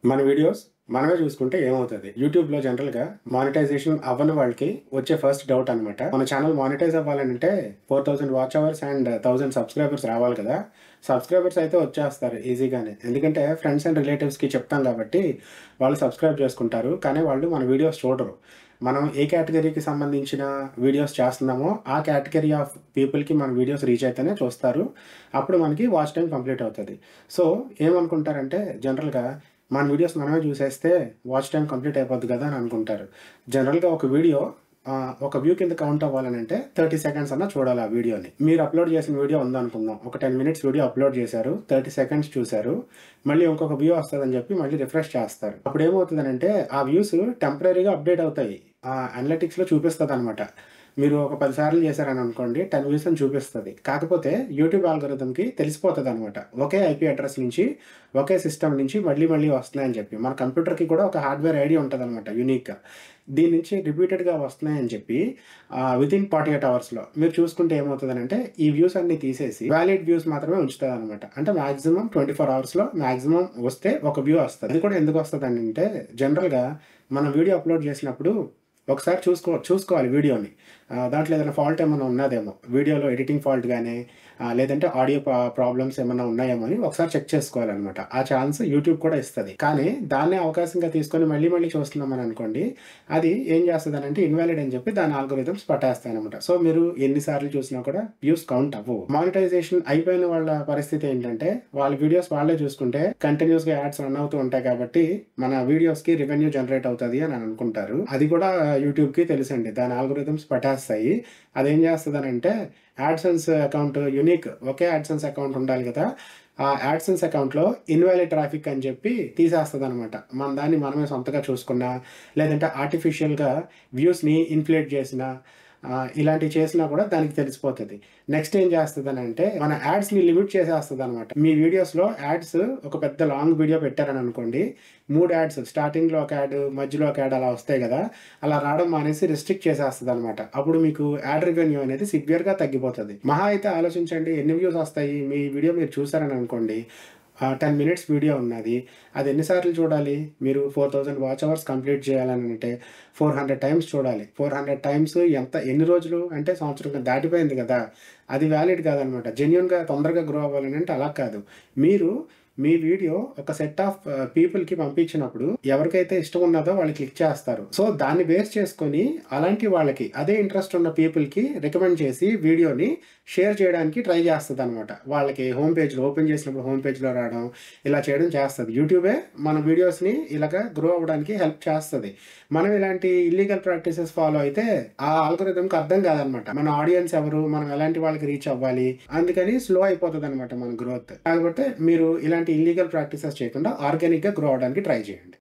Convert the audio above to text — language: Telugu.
మన వీడియోస్ మనమే చూసుకుంటే ఏమవుతది? యూట్యూబ్‌లో జనరల్‌గా మానిటైజేషన్ అవ్వని వాళ్ళకి వచ్చే ఫస్ట్ డౌట్ అనమాట. మన ఛానల్ మానిటైజ్ అవ్వాలనంటే 4000 వాచ్ అవర్స్ అండ్ 1000 సబ్స్క్రైబర్స్ రావాలి కదా! సబ్స్క్రైబర్స్ అయితే వచ్చేస్తారు ఈజీగానే. ఎందుకంటే ఫ్రెండ్స్ అండ్ రిలేటివ్స్‌కి చెప్తాం కాబట్టి వాళ్ళు సబ్స్క్రైబ్ చేసుకుంటారు. కానీ వాళ్ళు మన వీడియోస్ చూడరు. మనం ఏ కేటగరీకి సంబంధించిన వీడియోస్ చేస్తున్నామో ఆ కేటగరీ ఆఫ్ పీపుల్‌కి మన వీడియోస్ రీచ్ అయితేనే చూస్తారు. అప్పుడు మనకి వాచ్ టైమ్ కంప్లీట్ అవుతది. సో, ఏమనుకుంటారంటే జనరల్‌గా మన వీడియోస్ మనమే చూసేస్తే వాచ్ టైమ్ కంప్లీట్ అయిపోద్ది కదా అని అనుకుంటారు. జనరల్‌గా ఒక వీడియో ఒక వ్యూ కింద కౌంట్ అవ్వాలనంటే 30 సెకండ్స్ అన్నా చూడాలి ఆ వీడియోని. మీరు అప్‌లోడ్ చేసిన వీడియో ఉందనుకుందాం. ఒక 10 మినిట్స్ వీడియో అప్‌లోడ్ చేశారు. 30 సెకండ్స్ చూసారు. మళ్ళీ ఇంకొక వ్యూ వస్తదని చెప్పి మళ్ళీ రిఫ్రెష్ చేస్తారు. అప్పుడేమవుతదనంటే ఆ వ్యూస్ టెంపరరీగా అప్‌డేట్ అవుతాయి. అనలిటిక్స్‌లో చూపిస్తదనమాట. మీరు ఒక 10 సార్లు చేశారని అనుకోండి 10 వ్యూస్ అని చూపిస్తది. కాకపోతే యూట్యూబ్ ఆల్గోరిథంకి తెలిసిపోతదనమాట. ఒకే ఐపీ అడ్రెస్ నుంచి, ఒకే సిస్టమ్ నుంచి మళ్ళీ మళ్ళీ వస్తున్నాయని చెప్పి. మన కంప్యూటర్‌కి కూడా ఒక హార్డ్‌వేర్ ఐడీ ఉంటదనమాట యూనిక్‌గా. దీని నుంచి రిపీటెడ్‌గా వస్తున్నాయని చెప్పి వితిన్ 48 అవర్స్‌లో మీరు చూసుకుంటే ఏమవుతదనంటే ఈ వ్యూస్ అన్నీ తీసేసి వాలిడ్ వ్యూస్ మాత్రమే ఉంచుతదనమాట. అంటే మాక్సిమం 24 అవర్స్‌లో మాక్సిమం వస్తే ఒక వ్యూ వస్తది. అది కూడా ఎందుకు వస్తదనంటే జనరల్‌గా మనం వీడియో అప్‌లోడ్ చేసినప్పుడు ఒకసారి చూసుకోవాలి వీడియోని. దాంట్లో ఏదైనా ఫాల్ట్ ఏమన్నా ఉన్నదేమో. వీడియోలో ఎడిటింగ్ ఫాల్ట్ గాని, లేదంటే ఆడియో ప్రాబ్లమ్స్ ఏమన్నా ఉన్నాయేమో అని ఒకసారి చెక్ చేసుకోవాలనమాట. ఆ ఛాన్స్ యూట్యూబ్ కూడా ఇస్తది. కానీ దాన్నే అవకాశంగా తీసుకొని మళ్ళీ మళ్ళీ చూస్తున్నామని అనుకోండి, అది ఏం చేస్తదనంటే ఇన్వాలిడ్ అని చెప్పి దాని ఆల్గోరిథమ్స్ పట్టేస్తాయనమాట. సో, మీరు ఎన్ని సార్లు చూసినా కూడా వ్యూస్ కౌంట్ అవ్వవు. మానిటైజేషన్ అయిపోయిన వాళ్ళ పరిస్థితి ఏంటంటే, వాళ్ళ వీడియోస్ వాళ్ళే చూసుకుంటే కంటిన్యూయస్‌గా యాడ్స్ రన్ అవుతూ ఉంటాయి కాబట్టి, మన వీడియోస్‌కి రెవెన్యూ జనరేట్ అవుతది అని అనుకుంటారు. అది కూడా యూట్యూబ్‌కి తెలుసండి. దాని ఆల్గోరిథమ్స్ పట్టేస్తాయి. అదేం చేస్తదనంటే యాడ్సెన్స్ అకౌంట్ యూనిక్ ఒకే యాడ్సెన్స్ అకౌంట్ ఉండాలి కదా! ఆ యాడ్సెన్స్ అకౌంట్‌లో ఇన్‌వాలిడ్ ట్రాఫిక్ అని చెప్పి తీసేస్తదనమాట. మన దాన్ని మనమే సొంతగా చూసుకున్నా, లేదంటే ఆర్టిఫిషియల్‌గా వ్యూస్‌ని ఇన్‌ఫ్లేట్ చేసినా, ఇలాంటివి చేసినా కూడా దానికి తెలిసిపోతది. నెక్స్ట్ ఏం చేస్తదనంటే మన యాడ్స్‌ని లిమిట్ చేసేస్తదనమాట. మీ వీడియోస్‌లో యాడ్స్ ఒక పెద్ద లాంగ్ వీడియో పెట్టారని అనుకోండి. 3 యాడ్స్ స్టార్టింగ్‌లో ఒక యాడ్, మధ్యలో ఒక యాడ్ అలా వస్తాయి గదా! అలా రావడం మానేసి రిస్ట్రిక్ట్ చేసేస్తదనమాట. అప్పుడు మీకు యాడ్ రెవెన్యూ అనేది సివియర్‌గా తగ్గిపోతది. మహా అయితే ఆలోచించండి ఎన్ని వ్యూస్ వస్తాయి? మీ వీడియో మీరు చూసారని అనుకోండి. 10 మినిట్స్ వీడియో ఉన్నది. అది ఎన్ని సార్లు చూడాలి? మీరు 4000 వాచ్ అవర్స్ కంప్లీట్ చేయాలనంటే 400 టైమ్స్ చూడాలి. 400 టైమ్స్ ఎన్ని రోజులు? అంటే సంవత్సరం దాటిపోయింది గదా! అది వాలిడ్ కాదనమాట. జెన్యూన్‌గా తొందరగా గ్రో అవ్వాలనంటే అలా కాదు. మీరు మీ వీడియో ఒక సెట్ ఆఫ్ పీపుల్‌కి పంపించినప్పుడు ఎవరికైతే ఇష్టం ఉన్నదో వాళ్ళు క్లిక్ చేస్తారు. సో, దాన్ని బేస్ చేసుకొని అలాంటి వాళ్ళకి అదే ఇంట్రెస్ట్ ఉన్న పీపుల్‌కి రికమెండ్ చేసి వీడియోని షేర్ చేయడానికి ట్రై చేస్తదనమాట. వాళ్ళకి హోమ్ పేజ్‌లో ఓపెన్ చేసినప్పుడు హోమ్ పేజ్‌లో రావడం, ఇలా చేయడం చేస్తది. యూట్యూబే మన వీడియోస్‌ని ఇలాగా గ్రో అవ్వడానికి హెల్ప్ చేస్తది. మనం ఇలాంటి ఇల్లీగల్ ప్రాక్టీసెస్ ఫాలో అయితే ఆ ఆల్గోరిథంకి అర్థం కాదనమాట. మన ఆడియన్స్ ఎవరు? మనం ఎలాంటి వాళ్ళకి రీచ్ అవ్వాలి? అందుకని స్లో అయిపోతదనమాట మన గ్రోత్. కాకపోతే మీరు ఇలాంటి ఇల్లీగల్ ప్రాక్టీసెస్ చేయకుండా ఆర్గానిక్‌గా గ్రో అవ్వడానికి ట్రై చేయండి.